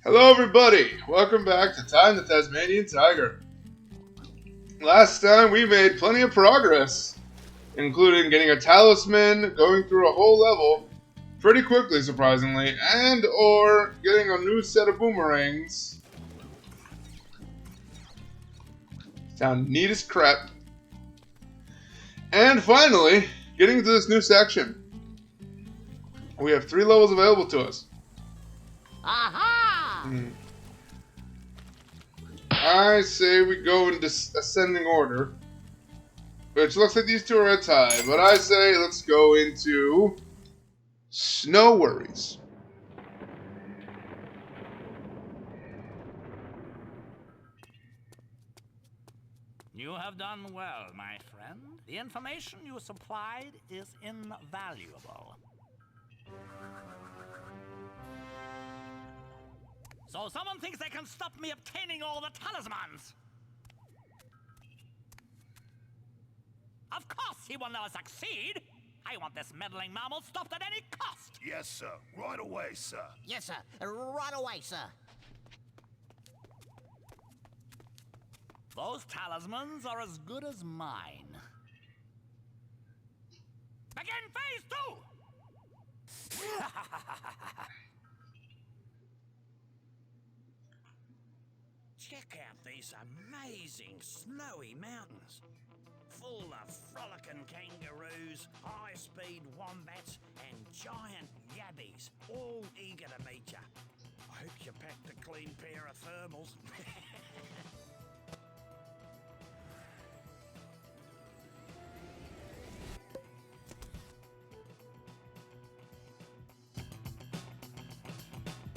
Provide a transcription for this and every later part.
Hello everybody! Welcome back to Time the Tasmanian Tiger. Last time we made plenty of progress, including getting a talisman, going through a whole level pretty quickly surprisingly, and or getting a new set of boomerangs. Sound neat as crap. And finally, getting to this new section. We have 3 levels available to us. Aha! I say we go in ascending order, which looks like these two are at tie, but I say let's go into Snow Worries. You have done well, my friend. The information you supplied is invaluable. So someone thinks they can stop me obtaining all the talismans? Of course he will never succeed! I want this meddling mammal stopped at any cost! Yes, sir. Right away, sir. Yes, sir. Right away, sir. Those talismans are as good as mine. Begin phase 2! Check out these amazing snowy mountains. Full of frolicking kangaroos, high-speed wombats, and giant yabbies, all eager to meet you. I hope you packed a clean pair of thermals.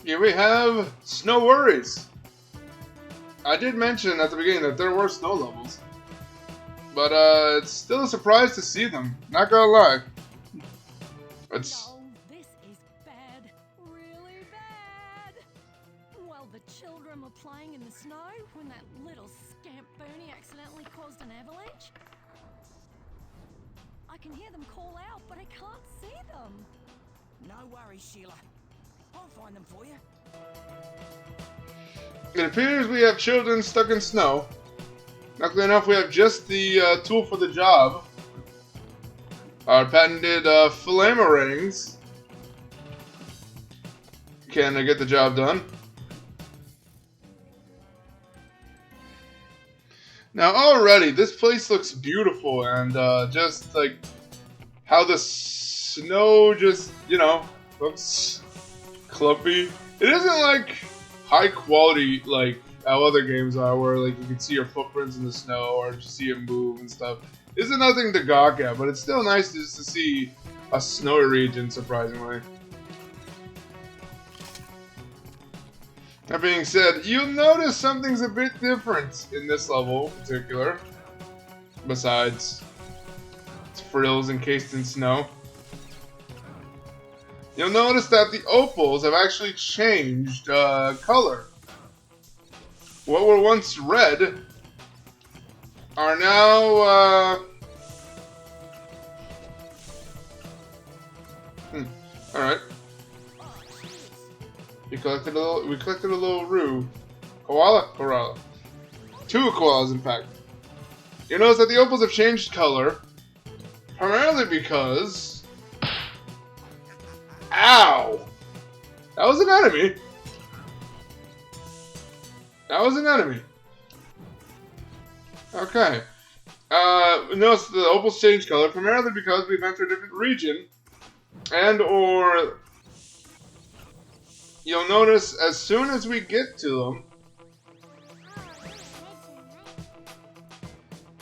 Here we have Snow Worries. I did mention at the beginning that there were snow levels, but it's still a surprise to see them. Not gonna lie. It's No, this is bad. Really bad. Well, the children were playing in the snow when that little scamp Bernie accidentally caused an avalanche. I can hear them call out, but I can't see them. No worries, Sheila. I'll find them for you. It appears we have children stuck in snow. Luckily enough, we have just the tool for the job. Our patented Boomerangs can get the job done. Now already, this place looks beautiful, and just like how the snow just, you know, looks clumpy. It isn't like high quality like how other games are, where like you can see your footprints in the snow or just see it move and stuff. It's nothing to gawk at, but it's still nice just to see a snowy region, surprisingly. That being said, you'll notice something's a bit different in this level in particular, besides its frills encased in snow. You'll notice that the opals have actually changed color. What were once red are now alright. We collected a little rue. Koala. 2 koalas in fact. You notice that the opals have changed color primarily because ow! That was an enemy. That was an enemy. Okay. Notice the opals changed color primarily because we've entered a different region, and or you'll notice as soon as we get to them,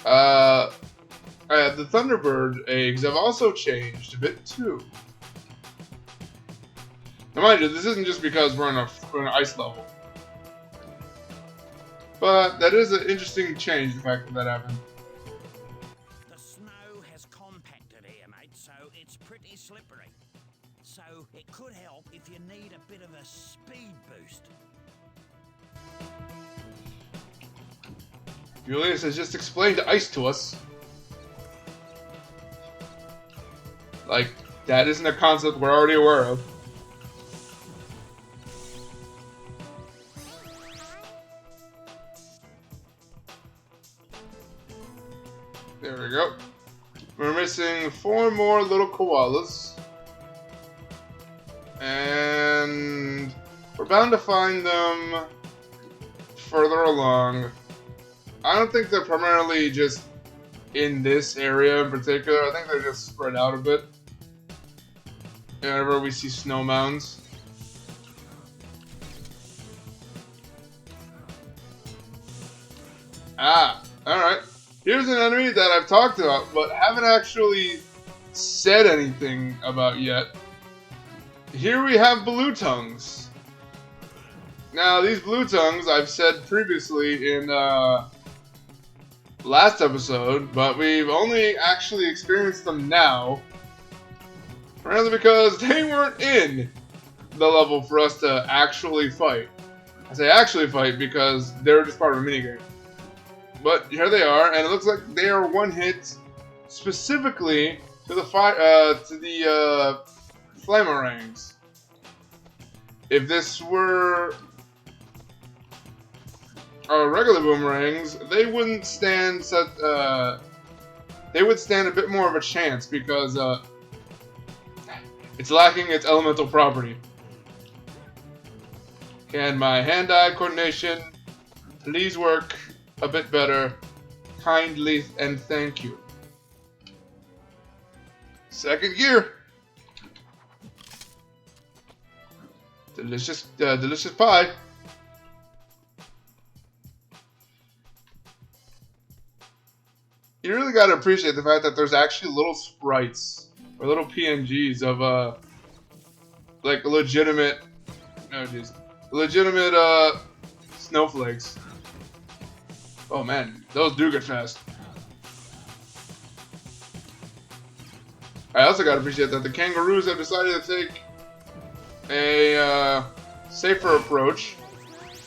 the Thunderbird eggs have also changed a bit too. Now mind you, this isn't just because we're in an ice level. But that is an interesting change, the fact that happened. The snow has compacted here, mate, so it's pretty slippery. So it could help if you need a bit of a speed boost. Julius has just explained ice to us. Like, that isn't a concept we're already aware of. There we go. We're missing 4 more little koalas. And we're bound to find them further along. I don't think they're primarily just in this area in particular. I think they're just spread out a bit. Whenever we see snow mounds. Ah, alright. Here's an enemy that I've talked about, but haven't actually said anything about yet. Here we have blue tongues. Now, these blue tongues, I've said previously in last episode, but we've only actually experienced them now. Primarily because they weren't in the level for us to actually fight. I say actually fight because they're just part of a minigame. But here they are, and it looks like they are one hit specifically to the Boomerangs. If this were regular Boomerangs, they wouldn't stand such. They would stand a bit more of a chance because it's lacking its elemental property. Can my hand-eye coordination please work a bit better? Kindly and thank you. Second gear. Delicious, delicious pie. You really gotta appreciate the fact that there's actually little sprites or little PNGs of like legitimate, legitimate snowflakes. Oh man, those do get fast. I also gotta appreciate that the kangaroos have decided to take a safer approach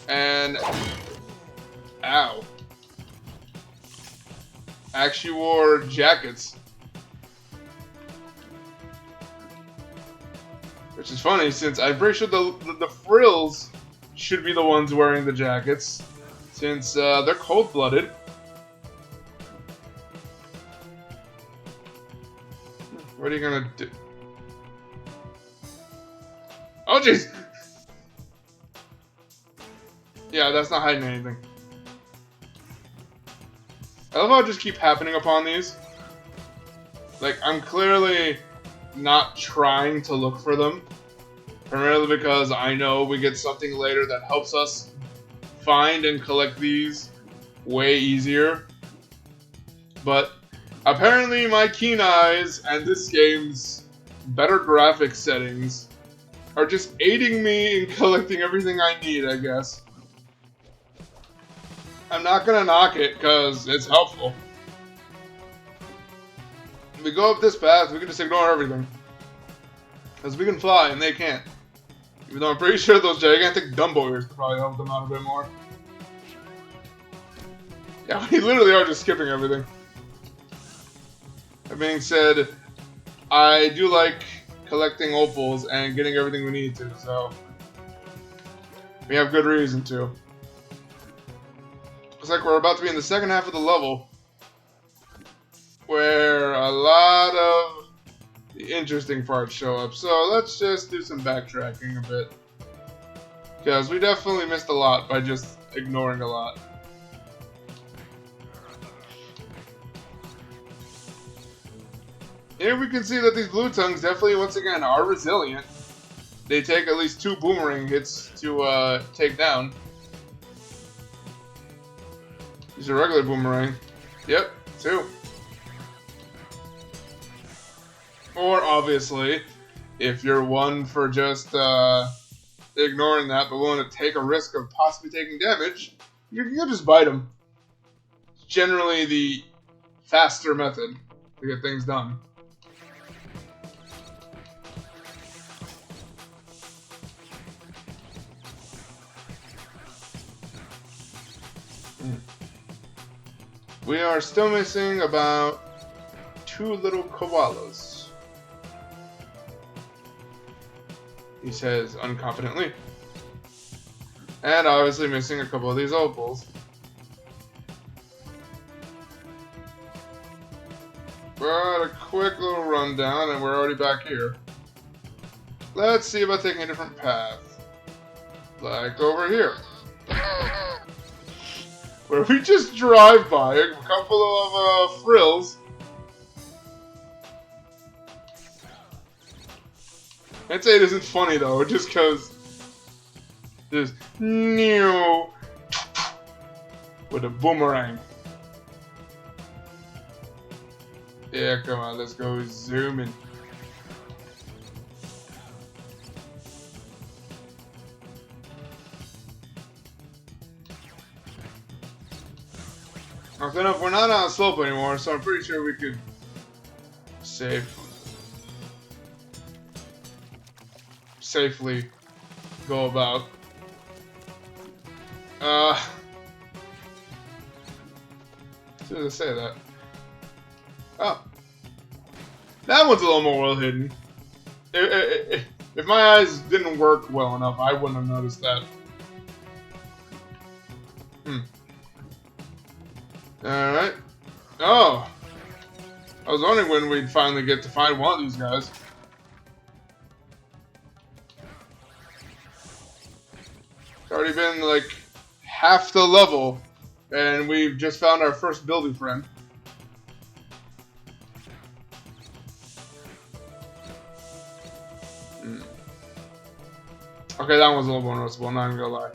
and ow. Actually wore jackets. Which is funny since I'm pretty sure the frills should be the ones wearing the jackets since they're cold-blooded. What are you gonna do? Oh jeez! Yeah, that's not hiding anything. I love how it just keep happening upon these. Like, I'm clearly not trying to look for them. Primarily because I know we get something later that helps us find and collect these way easier. But apparently my keen eyes and this game's better graphics settings are just aiding me in collecting everything I need, I guess. I'm not gonna knock it, because it's helpful. If we go up this path, we can just ignore everything. Because we can fly, and they can't. Even though I'm pretty sure those gigantic Dumbo ears could probably help them out a bit more. Yeah, we literally are just skipping everything. That being said, I do like collecting opals and getting everything we need to, so we have good reason to. Looks like we're about to be in the second half of the level, where a lot of the interesting parts show up. So let's just do some backtracking a bit, because we definitely missed a lot by just ignoring a lot. Here we can see that these blue tongues definitely, once again, are resilient. They take at least 2 boomerang hits to take down. These are regular boomerang. Yep, 2. Or obviously, if you're one for just ignoring that but willing to take a risk of possibly taking damage, you'll just bite them. It's generally the faster method to get things done. We are still missing about 2 little koalas, he says unconfidently. And obviously missing a couple of these opals. But a quick little rundown, and we're already back here. Let's see about taking a different path. Like over here. Where we just drive by a couple of frills. I'd say it isn't funny though, just because there's new with a boomerang. Yeah, come on, let's go zooming. Okay, enough, we're not on a slope anymore, so I'm pretty sure we could safely go about. As soon as I say that. Oh. That one's a little more well hidden. If my eyes didn't work well enough, I wouldn't have noticed that. Alright. Oh! I was wondering when we'd finally get to find one of these guys. It's already been like half the level, and we've just found our first building friend. Okay, that one's a little more noticeable, not even gonna lie.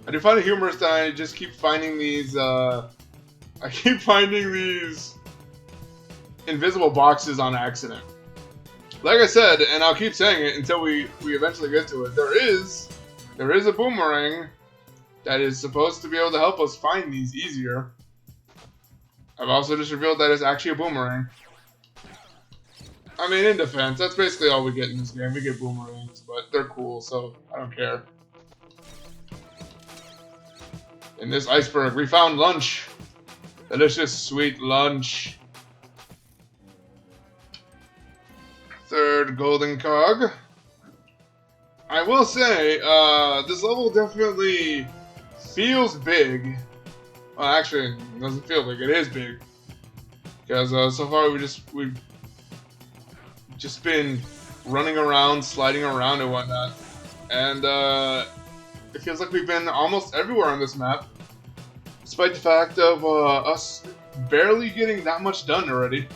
I do find it humorous that I just keep finding these, invisible boxes on accident. Like I said, and I'll keep saying it until we eventually get to it, there is a boomerang that is supposed to be able to help us find these easier. I've also just revealed that it's actually a boomerang. I mean, in defense, that's basically all we get in this game. We get boomerangs, but they're cool, so I don't care. In this iceberg, we found lunch. Delicious, sweet lunch. Third golden cog. I will say, this level definitely feels big. Well, actually, it doesn't feel big. It is big. Because so far we've just been running around, sliding around and whatnot. And it feels like we've been almost everywhere on this map. Despite the fact of us barely getting that much done already.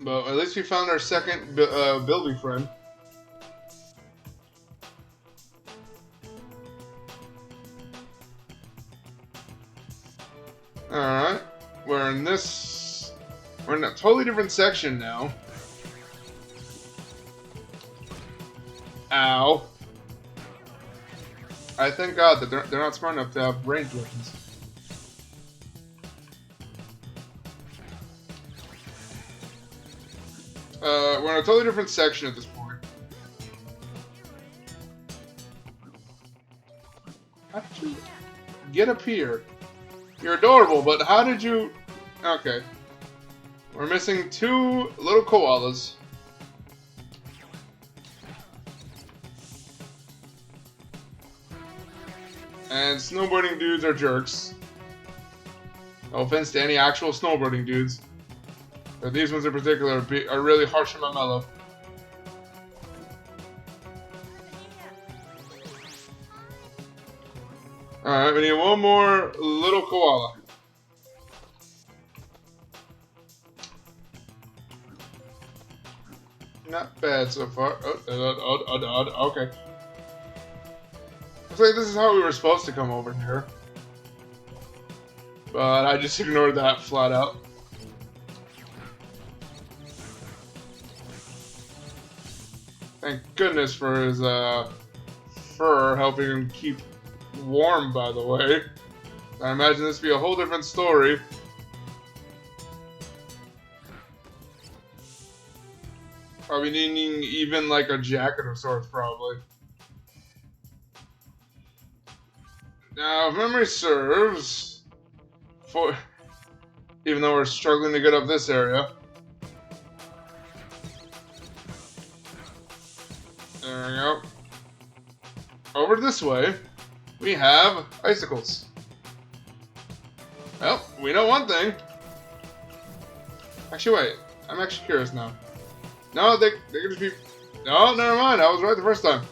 But at least we found our second building friend. Alright. We're in a totally different section now. Ow. I thank God that they're not smart enough to have ranged weapons. We're in a totally different section at this point. How did you get up here? You're adorable, but how did you... Okay. We're missing two little koalas. And snowboarding dudes are jerks. No offense to any actual snowboarding dudes. But these ones in particular are really harsh and mellow. Alright, we need one more little koala. Not bad so far. Oh, okay. Looks like this is how we were supposed to come over here. But I just ignored that flat out. Thank goodness for his fur helping him keep warm, by the way. I imagine this would be a whole different story. Probably needing even like a jacket of sorts, probably. Now, if memory serves, even though we're struggling to get up this area. There we go. over this way, we have icicles. Well, we know one thing. Actually, wait. I'm actually curious now. No, they could just be... No, never mind. I was right the first time.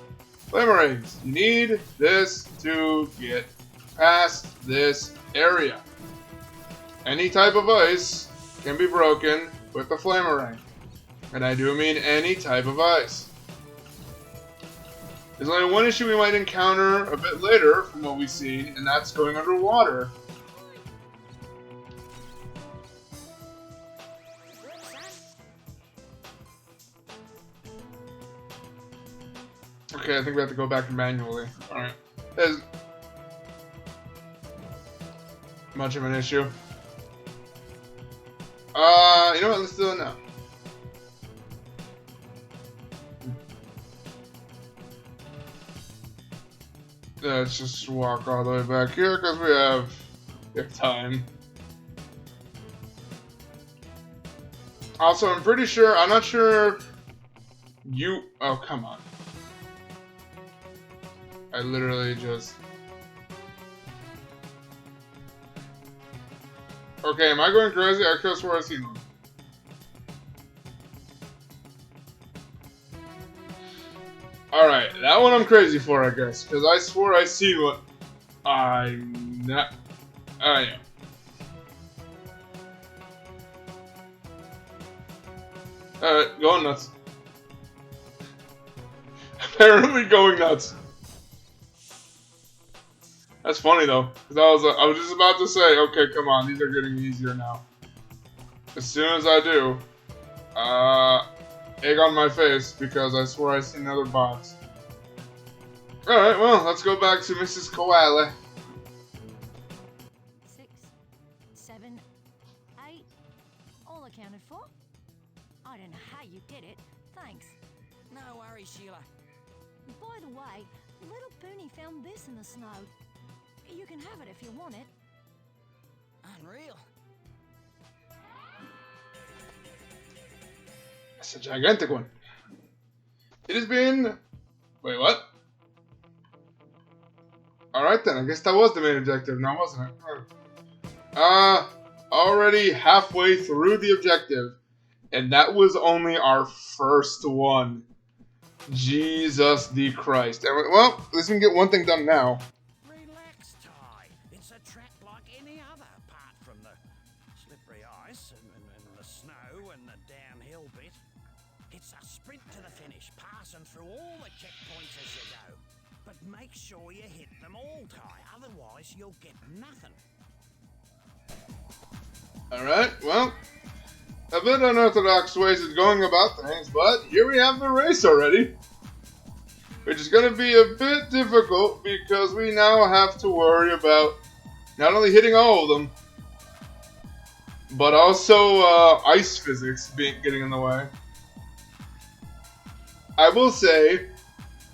Boomerangs. You need this to get past this area. Any type of ice can be broken with the flamerang. And I do mean any type of ice. There's only one issue we might encounter a bit later from what we see, and that's going underwater. Okay, I think we have to go back manually. Alright. Is much of an issue. You know what? Let's do it now. Let's just walk all the way back here because we have time. Also, I'm pretty sure, I'm not sure you... Oh, come on. I literally just... Okay, am I going crazy? I could have swore I seen one. Alright, that one I'm crazy for, I guess. Because I swore I seen one. I'm not... I am. Alright, going nuts. Apparently going nuts. That's funny though, because I was just about to say, okay, come on, these are getting easier now. As soon as I do, egg on my face because I swore I seen another box. All right, well, let's go back to Mrs. Koala. 6, 7, 8, all accounted for. I don't know how you did it. Thanks. No worries, Sheila. By the way, little Booney found this in the snow. You can have it if you want it. Unreal. It's a gigantic one. It has been... Wait, what? Alright then, I guess that was the main objective now, wasn't it? Already halfway through the objective. And that was only our first one. Jesus the Christ. And well, at least we can get one thing done now. Relax, Ty. It's a track like any other, apart from the slippery ice and the snow and the downhill bit. It's a sprint to the finish, passing through all the checkpoints as you go. But make sure you hit them all, Ty. Otherwise, you'll get nothing. Alright, well, a bit unorthodox ways of going about things, but here we have the race already. Which is going to be a bit difficult because we now have to worry about not only hitting all of them, but also ice physics getting in the way. I will say,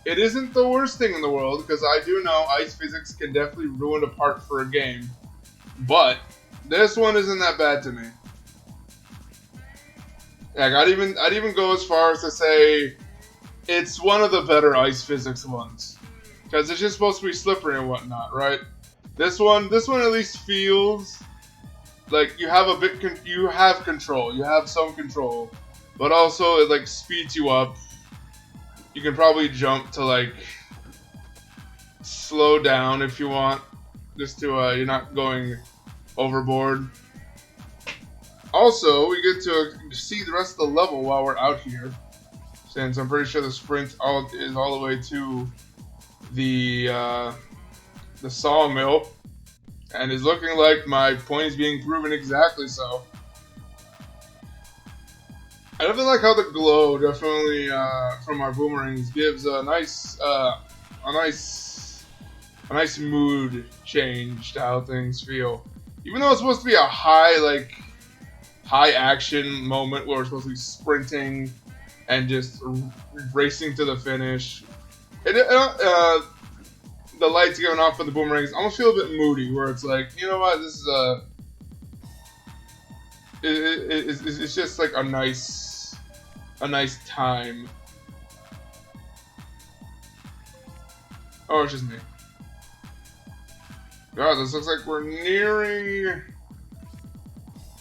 it isn't the worst thing in the world because I do know ice physics can definitely ruin a part for a game. But this one isn't that bad to me. Like, I'd even go as far as to say it's one of the better ice physics ones, because it's just supposed to be slippery and whatnot, right? This one at least feels like you have you have control, you have some control, but also it like speeds you up. You can probably jump to like slow down if you want, just to you're not going overboard. Also, we get to see the rest of the level while we're out here, since I'm pretty sure the sprint is all the way to the Sawmill, and it's looking like my point is being proven exactly so. I definitely like how the glow, definitely from our Boomerangs, gives a nice mood change to how things feel. Even though it's supposed to be a high action moment where we're supposed to be sprinting and just racing to the finish. The lights going off for the Boomerangs almost feel a bit moody, where it's like, you know what, this is it's just like a nice time. Oh, it's just me. God, this looks like we're nearing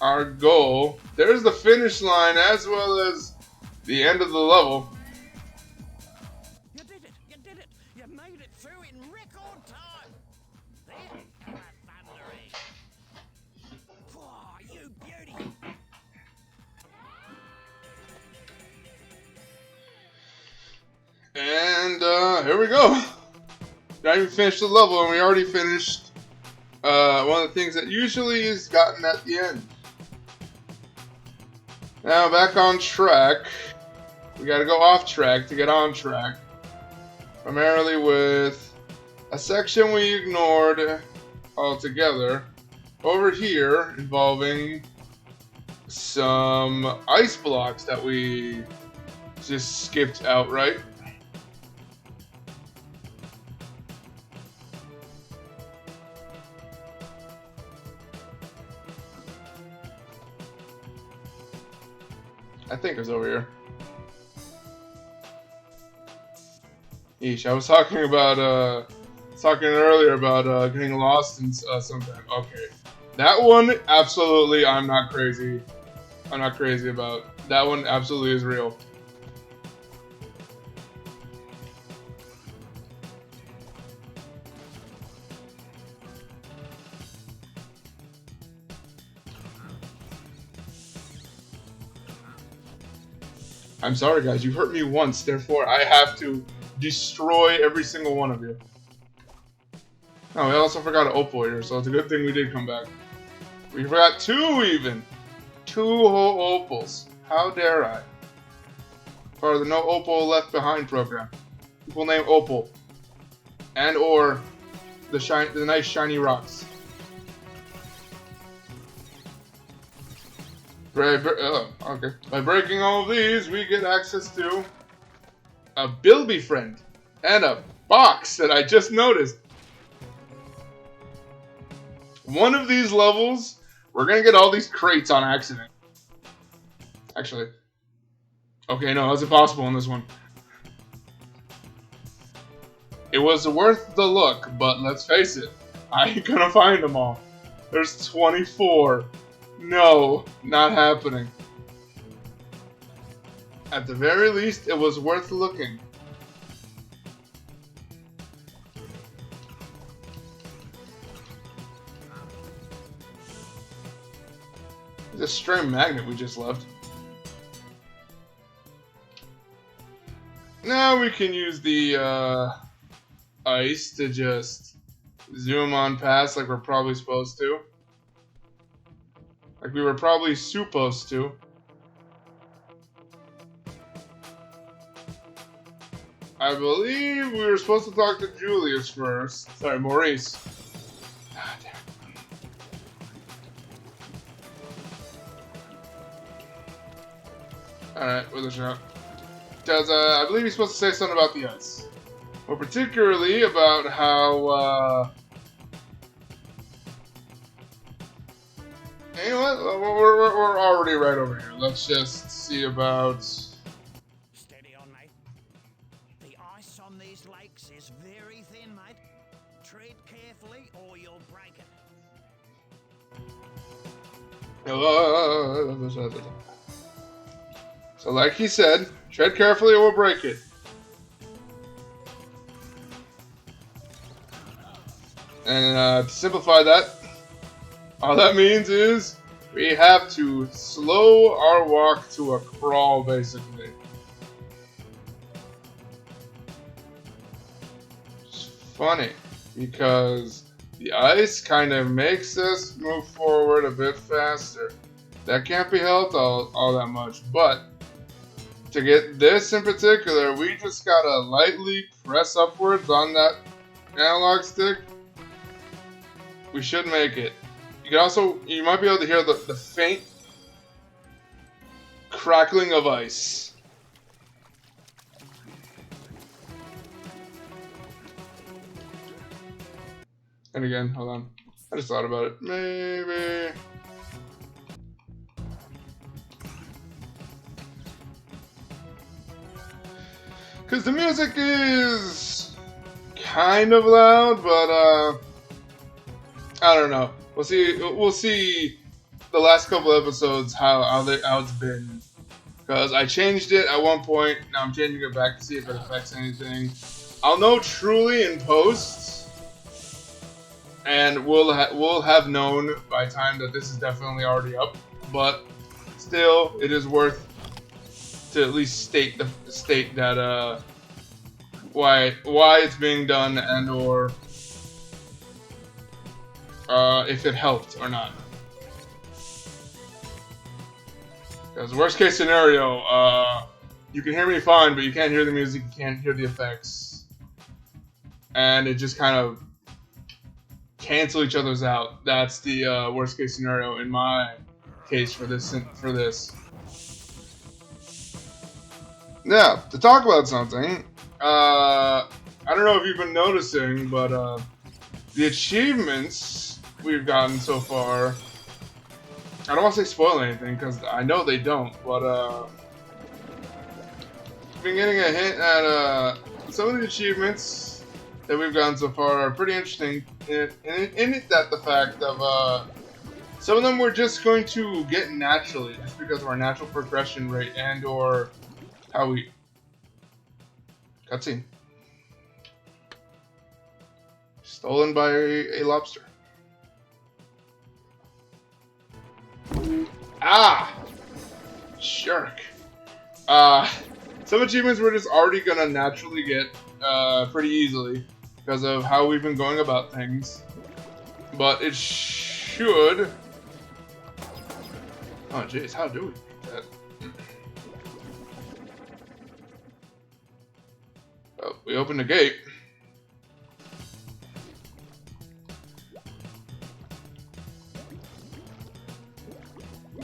our goal. There's the finish line as well as the end of the level. You did it! You did it! You made it through in record time! There, come on, Thundering! Whoa, you beauty! And here we go. Not even finished the level, and we already finished one of the things that usually is gotten at the end. Now back on track. We gotta go off track to get on track. Primarily with a section we ignored altogether. Over here, involving some ice blocks that we just skipped outright. I think it was over here. Eesh, I was talking about, talking earlier about, getting lost in sometime. Okay. That one, absolutely, I'm not crazy. I'm not crazy about. That one absolutely is real. I'm sorry, guys. You hurt me once, therefore I have to destroy every single one of you. Oh, we also forgot an opal here, so it's a good thing we did come back. We forgot two, even. 2 whole opals. How dare I? Part of the No Opal Left Behind program. People named Opal. And or the nice shiny rocks. Okay. By breaking all of these, we get access to a Bilby friend and a box that I just noticed. One of these levels, we're gonna get all these crates on accident. Actually, okay, no, that's impossible in this one. It was worth the look, but let's face it, I ain't gonna find them all. There's 24. No, not happening. At the very least, it was worth looking. There's a stray magnet we just left. Now we can use the ice to just zoom on past like we're probably supposed to. Like we were probably supposed to. I believe we were supposed to talk to Julius first. Sorry, Maurice. Ah, damn. Alright, with a shot. Because I believe he's supposed to say something about the ice. Well, particularly about how, you know what? We're already right over here. Let's just see about... Steady on, mate. The ice on these lakes is very thin, mate. Tread carefully or you'll break it. So like he said, tread carefully or we'll break it. And to simplify that, all that means is we have to slow our walk to a crawl, basically. It's funny, because the ice kind of makes us move forward a bit faster. That can't be helped all that much, but to get this in particular, we just gotta lightly press upwards on that analog stick. We should make it. You might be able to hear the faint crackling of ice. And again, hold on. I just thought about it. Maybe. Because the music is kind of loud, but I don't know. We'll see. We'll see the last couple episodes how it's been. Because I changed it at one point. Now I'm changing it back to see if it affects anything. I'll know truly in post, and we'll have known by time that this is definitely already up. But still, it is worth to at least state that why it's being done and or if it helped or not. Because worst case scenario, you can hear me fine, but you can't hear the music, you can't hear the effects, and it just kind of cancel each other's out. That's the worst case scenario in my case for this. Now, to talk about something, I don't know if you've been noticing, but the achievements we've gotten so far, I don't want to say spoil anything, because I know they don't, but I've been getting a hint at some of the achievements that we've gotten so far are pretty interesting, in it that the fact of some of them we're just going to get naturally, just because of our natural progression rate and or how we... Cutscene. Stolen by a lobster. Ah! Shark. Some achievements we're just already gonna naturally get pretty easily because of how we've been going about things. But it should... Oh jeez, how do we beat that? Oh, we opened the gate.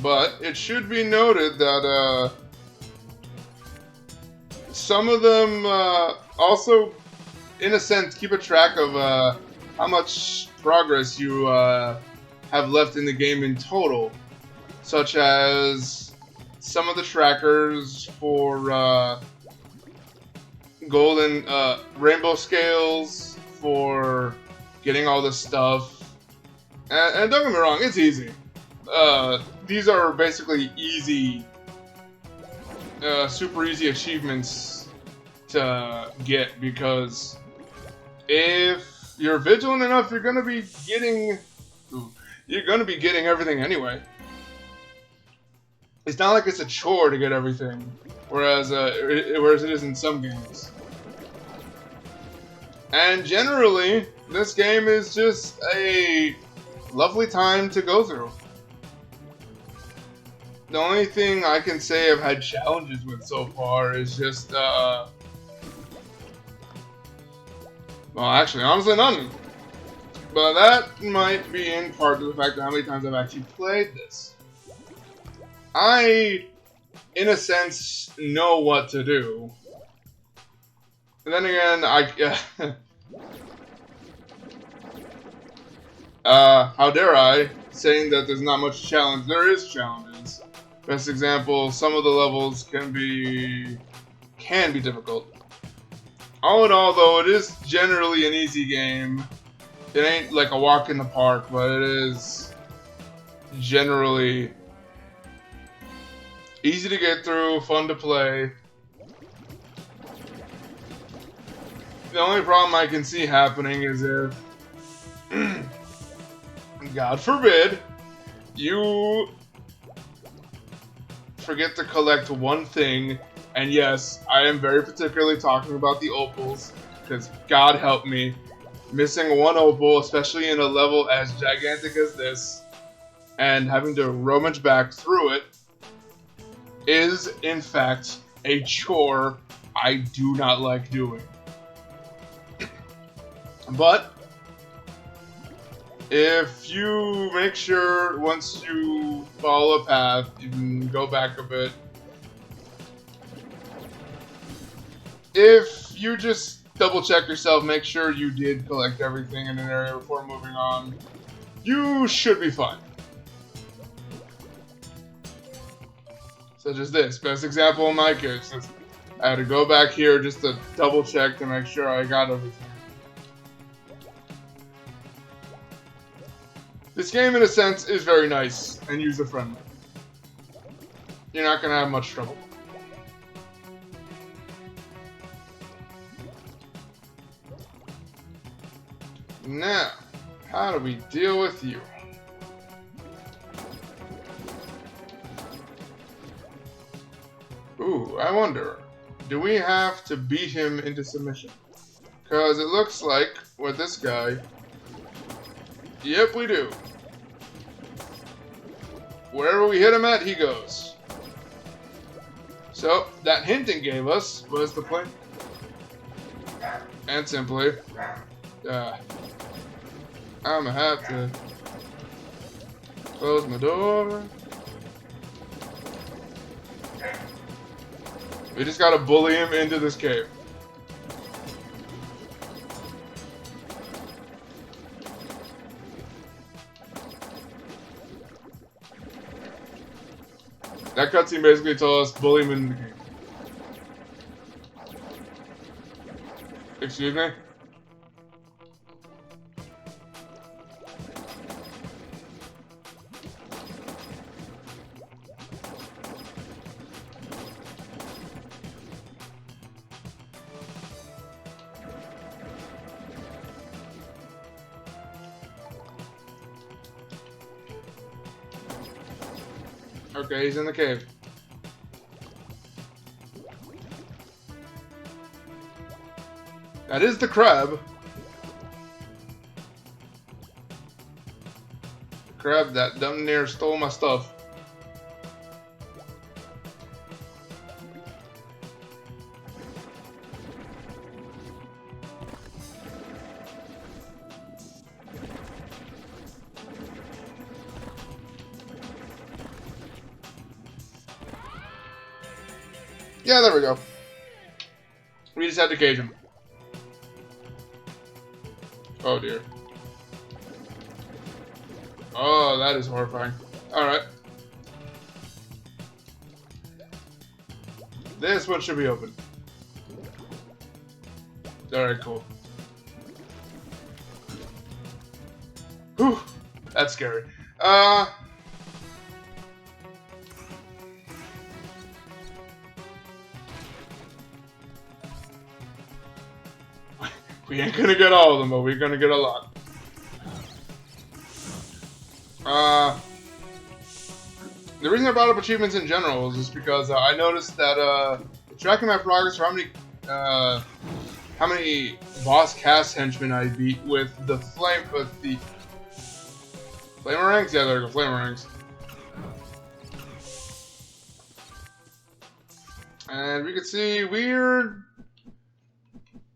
But it should be noted that some of them also, in a sense, keep a track of how much progress you have left in the game in total, such as some of the trackers for golden rainbow scales for getting all this stuff. And don't get me wrong, it's easy. These are basically easy, super easy achievements to get, because if you're vigilant enough, you're gonna be getting everything anyway. It's not like it's a chore to get everything, whereas it is in some games. And generally, this game is just a lovely time to go through. The only thing I can say I've had challenges with so far is just, well, actually, honestly, none. But that might be in part to the fact of how many times I've actually played this. I, in a sense, know what to do. And then again, how dare I, saying that there's not much challenge. There is challenges. Best example, some of the levels can be difficult. All in all, though, it is generally an easy game. It ain't like a walk in the park, but it is generally easy to get through, fun to play. The only problem I can see happening is if, God forbid, you forget to collect one thing, and yes, I am very particularly talking about the opals, because God help me, missing one opal, especially in a level as gigantic as this, and having to rummage back through it, is in fact a chore I do not like doing. But if you make sure once you follow a path, you can go back a bit. If you just double check yourself, make sure you did collect everything in an area before moving on, you should be fine. Such as this. Best example in my case is I had to go back here just to double check to make sure I got everything. This game, in a sense, is very nice and user-friendly. You're not going to have much trouble. Now, how do we deal with you? Ooh, I wonder, do we have to beat him into submission? Because it looks like, with this guy, yep, we do. Wherever we hit him at, he goes. So, that hint it gave us was the plain and simply, I'm gonna have to close my door. We just gotta bully him into this cave. That cutscene basically told us bully him into the cave. Excuse me? Okay, he's in the cave. That is the crab. The crab that damn near stole my stuff. Yeah, there we go. We just had to cage him. Oh dear. Oh, that is horrifying. Alright. This one should be open. Alright, cool. Whew. That's scary. We ain't gonna get all of them, but we're gonna get a lot. The reason I brought up achievements in general is just because I noticed that tracking my progress for how many boss cast henchmen I beat with the Flamerangs? Yeah, there we go, Flamerangs. And we can see we're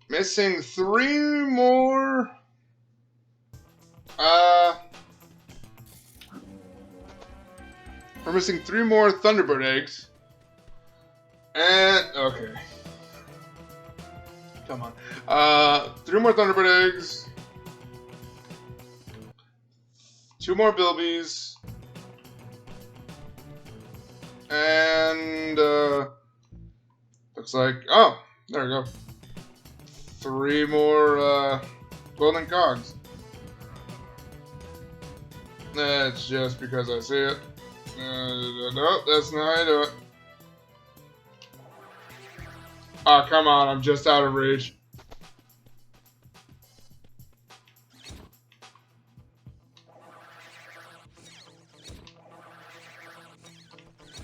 missing 3 more. We're missing 3 more Thunderbird eggs. And okay. Come on. 3 more Thunderbird eggs. 2 more Bilbies. And looks like, oh, there we go. 3 more golden cogs. That's just because I see it. Nope, that's not how you do it. Oh, come on, I'm just out of reach.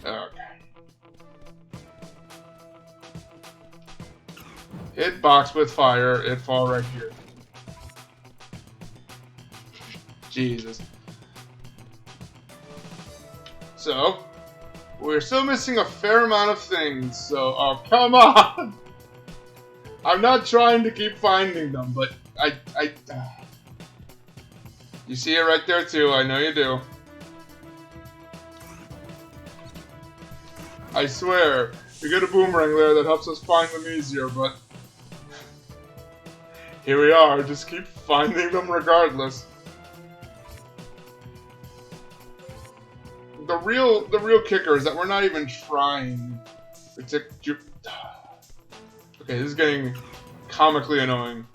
Okay. Hit box with fire, it fall right here. Jesus. So, we're still missing a fair amount of things, so, oh, come on! I'm not trying to keep finding them, but you see it right there too, I know you do. I swear, we get a boomerang there that helps us find them easier, but here we are, just keep finding them regardless. The real kicker is that we're not even trying. Okay, this is getting comically annoying.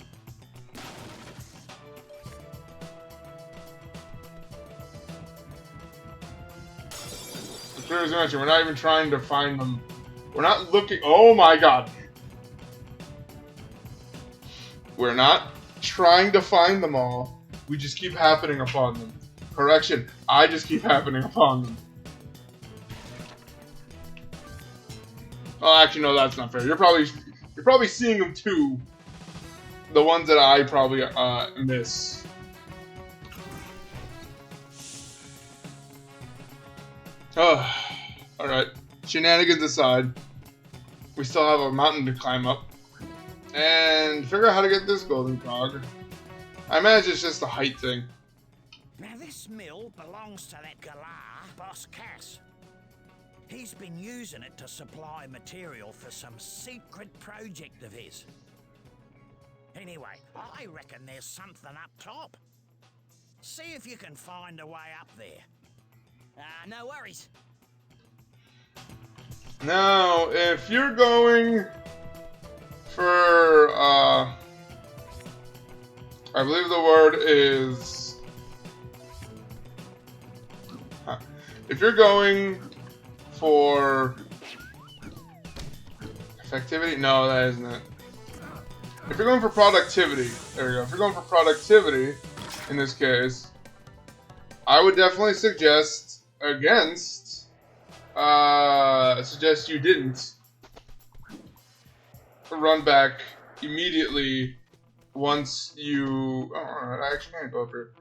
previously mentioned, we're not even trying to find them. We're not looking. Oh my god. We're not trying to find them all. We just keep happening upon them. Correction, I just keep happening upon them. Oh, actually, no, that's not fair. You're probably seeing them too. The ones that I probably miss. Oh, all right. Shenanigans aside, we still have a mountain to climb up and figure out how to get this golden cog. I imagine it's just a height thing. Now this mill belongs to that Koala, Boss Cass. He's been using it to supply material for some secret project of his. Anyway, I reckon there's something up top. See if you can find a way up there. No worries. Now, if you're going for, I believe the word is, if you're going for effectivity, no, that isn't it. If you're going for productivity, there we go. If you're going for productivity, in this case, I would definitely suggest you didn't run back immediately once you. Oh, I actually can't go up here.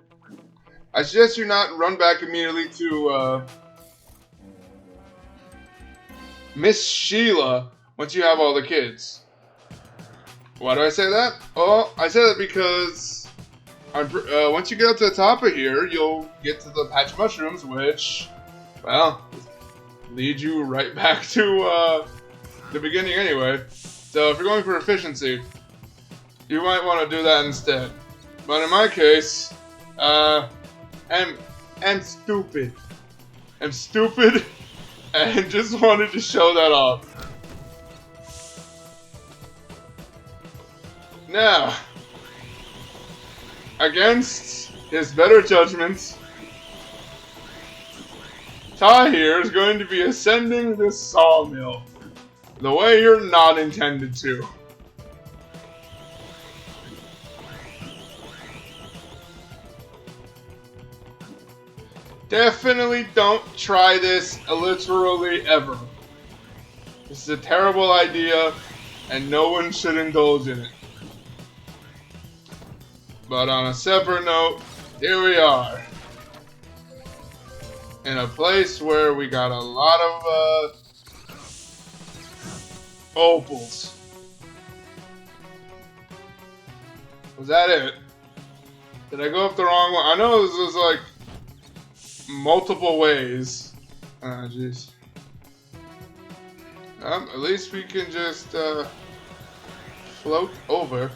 I suggest you not run back immediately to Miss Sheila once you have all the kids. Why do I say that? Oh, I say that because once you get up to the top of here, you'll get to the patch of mushrooms, which, well, lead you right back to the beginning anyway. So if you're going for efficiency, you might want to do that instead. But in my case, I'm stupid. I'm stupid and just wanted to show that off. Now, against his better judgment, Ty here is going to be ascending this sawmill the way you're not intended to. Definitely don't try this literally ever. This is a terrible idea and no one should indulge in it. But on a separate note, here we are. In a place where we got a lot of opals. Was that it? Did I go up the wrong one? I know this was like multiple ways. Ah, jeez. At least we can just float over.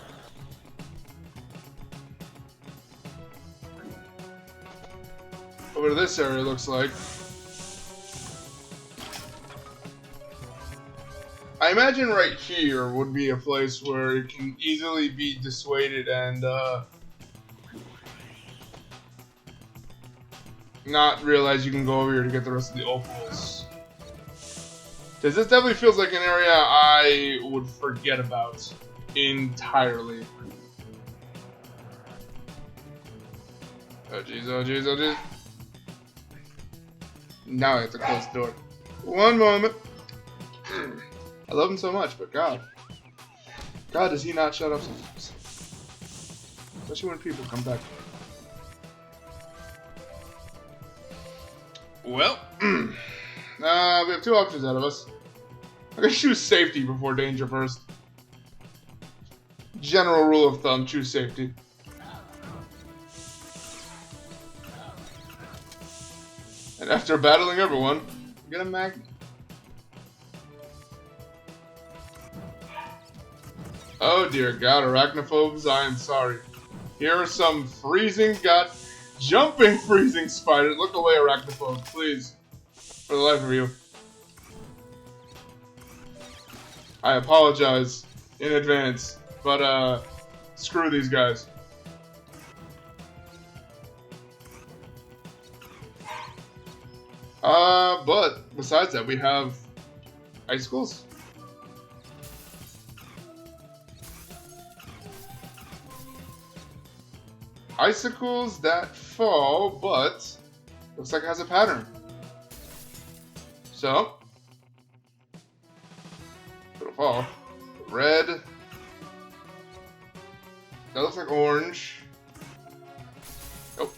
Over to this area, looks like. I imagine right here would be a place where it can easily be dissuaded and not realize you can go over here to get the rest of the opals. Because this definitely feels like an area I would forget about entirely. Oh jeez, oh jeez, oh jeez. Now I have to close the door. One moment. I love him so much, but God, does he not shut up sometimes? Especially when people come back. Well, we have two options out of us. I'm gonna choose safety before danger first. General rule of thumb, choose safety. And after battling everyone, get a magnet. Oh dear God, arachnophobes, I am sorry. Here are some jumping freezing spiders. Look away, arachnophobes, please. For the life of you. I apologize in advance, but screw these guys. But besides that, we have icicles. Icicles that fall, but looks like it has a pattern. So, it'll fall. Red. That looks like orange. Nope.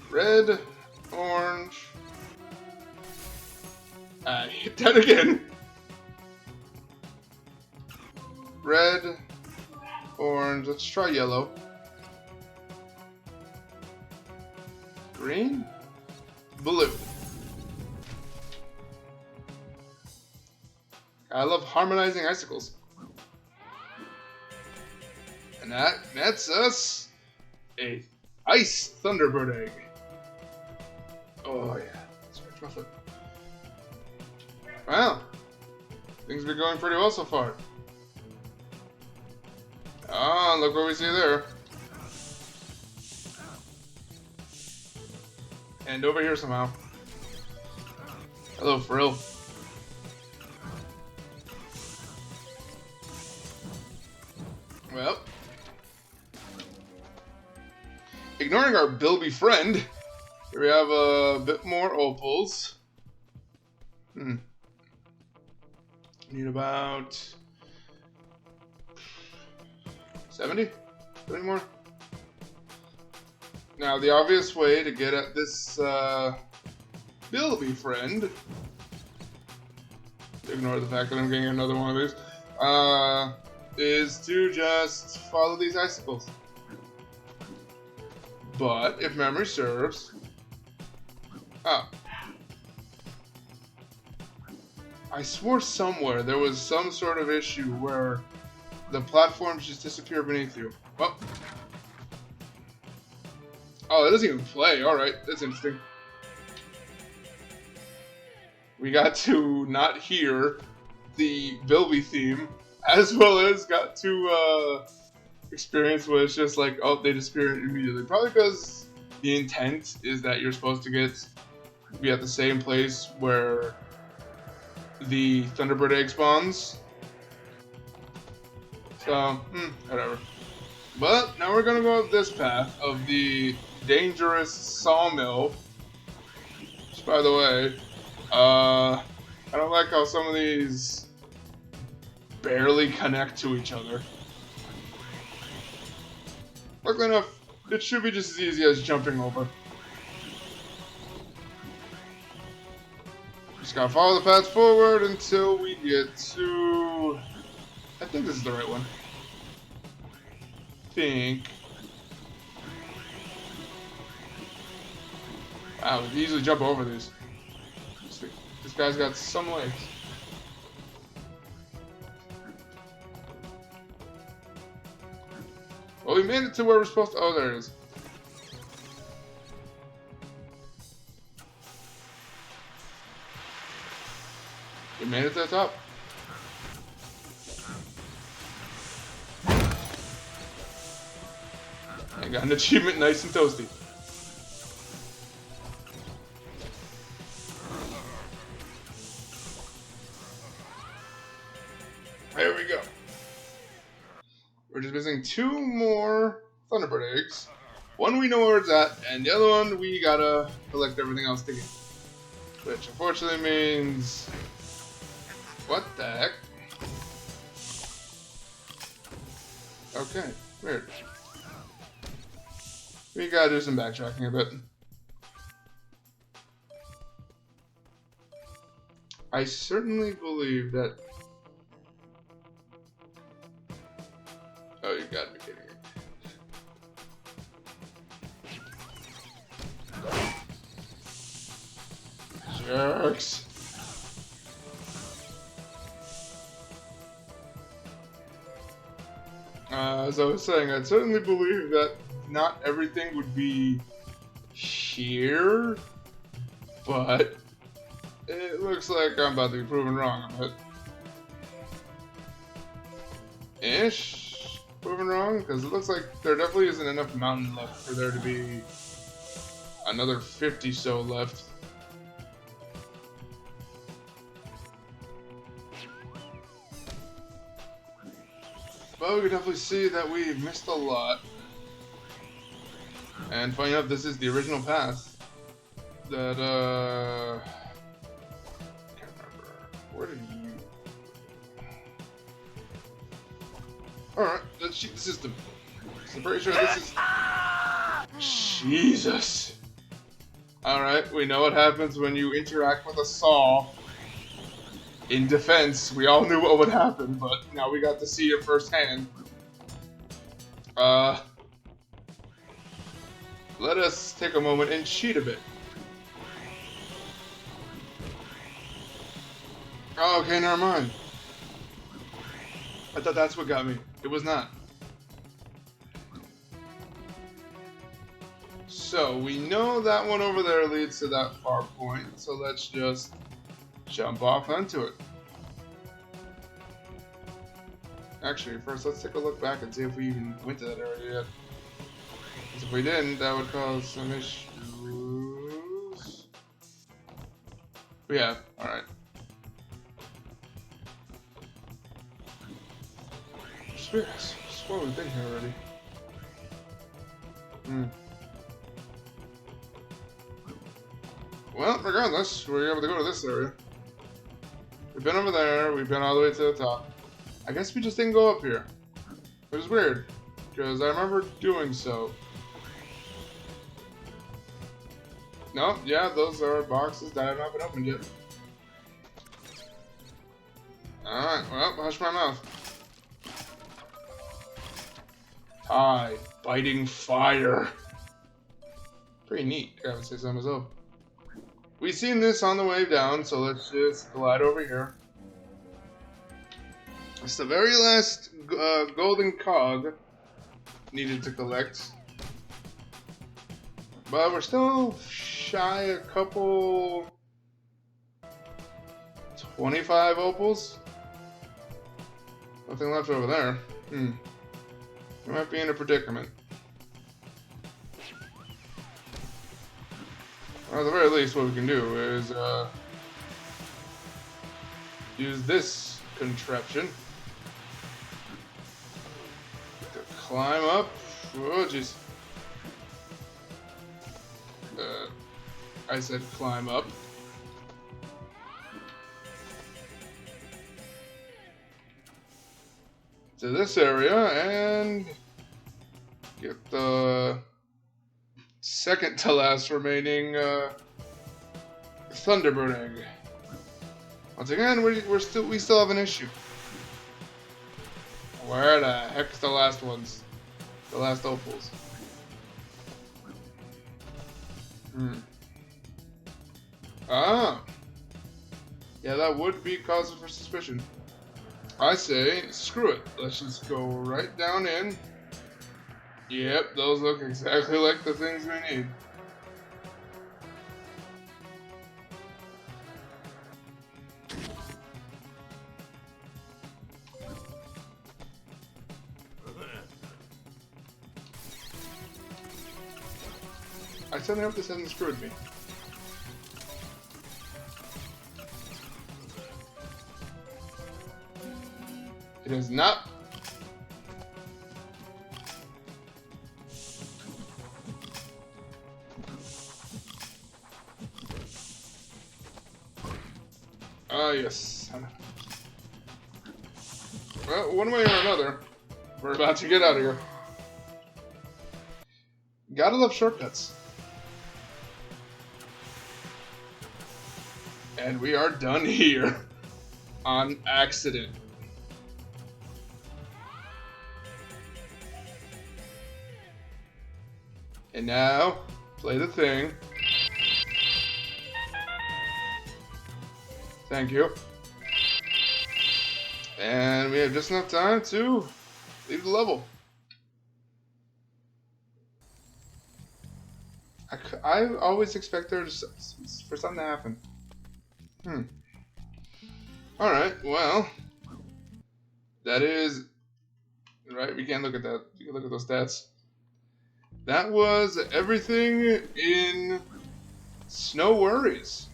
Red, orange. I hit that again. Red, orange. Let's try yellow. Green, blue. I love harmonizing icicles. And that nets us a ice Thunderbird egg. Oh yeah, scratch my foot. Wow, things have been going pretty well so far. Ah, look what we see there. And over here somehow. Hello, Frill. Well, ignoring our Bilby friend, here we have a bit more opals. Need about 70? Any more? Now, the obvious way to get at this Bilby friend, ignore the fact that I'm getting another one of these, is to just follow these icicles. But, if memory serves... Oh. I swore somewhere there was some sort of issue where the platforms just disappear beneath you. Well. Oh, it doesn't even play. Alright, that's interesting. We got to not hear the Bilby theme, as well as got to experience where it's just like, oh, they disappear immediately. Probably because the intent is that you're supposed to be at the same place where the Thunderbird egg spawns. So, whatever. But now we're gonna go up this path of the dangerous Sawmill. Which, by the way, I don't like how some of these barely connect to each other. Luckily enough, it should be just as easy as jumping over. Just gotta follow the path forward until we get to... I think this is the right one. Wow, we can easily jump over these. This guy's got some legs. Well, we made it to where we're supposed to... Oh, there it is. We made it to the top. I got an achievement nice and toasty. There we go. We're just missing 2 more Thunderbird eggs. One we know where it's at, and the other one we gotta collect everything else to get. Which unfortunately means... What the heck? Okay, weird. We gotta do some backtracking a bit. I certainly believe that... Oh, you gotta be kidding me. Jerks. As I was saying, I certainly believe that not everything would be here, but it looks like I'm about to be proven wrong a bit. Proven wrong, because it looks like there definitely isn't enough mountain left for there to be another 50 so left. But we can definitely see that we've missed a lot. And funny enough, this is the original path that, can't remember. Where did you... Alright, let's cheat the system. So I'm pretty sure this is... Jesus. Alright, we know what happens when you interact with a saw. In defense, we all knew what would happen, but now we got to see it firsthand. Let us take a moment and cheat a bit. Oh, okay, never mind. I thought that's what got me. It was not. So, we know that one over there leads to that far point, so let's just jump off onto it. Actually, first let's take a look back and see if we even went to that area yet. Because if we didn't, that would cause some issues. We have, alright. Spirits, I swear we've been here already. Well, regardless, we were able to go to this area. We've been over there, we've been all the way to the top. I guess we just didn't go up here. It was weird, because I remember doing so. No, yeah, those are boxes that have not been opened yet. Alright, well, hush my mouth. Tide, biting fire. Pretty neat, I would say so myself. We've seen this on the way down, so let's just glide over here. It's the very last golden cog needed to collect. But we're still shy a couple... 25 opals? Nothing left over there. We might be in a predicament. Or at the very least, what we can do is use this contraption to climb up. Oh, jeez. I said climb up. To this area and get the second to last remaining Thunderbird egg. Once again, we still have an issue. Where the heck's the last ones? The last opals. Ah. Yeah, that would be cause for suspicion. I say, screw it. Let's just go right down in. Yep, those look exactly like the things we need. I certainly hope this hasn't screwed me. It is not. Ah, yes. Well, one way or another, we're about to get out of here. Gotta love shortcuts. And we are done here. On accident. And now, play the thing. Thank you. And we have just enough time to leave the level. I always expect there for something to happen. Alright, well. That is... Right, we can't look at that. You can look at those stats. that was everything in Snow Worries.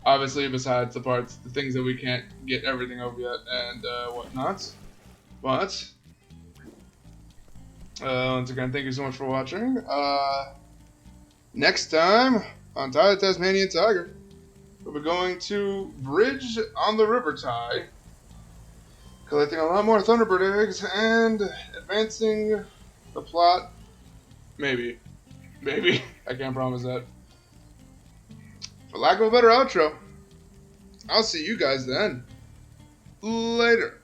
Obviously, besides the things that we can't get everything over yet and whatnot. But, once again, thank you so much for watching. Next time on Tasmanian Tiger, we'll be going to Bridge on the River Ty, collecting a lot more Thunderbird eggs and advancing the plot. Maybe. Maybe. I can't promise that. For lack of a better outro, I'll see you guys then. Later.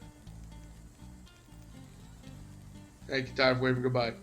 Thank you, Ty, for waving goodbye.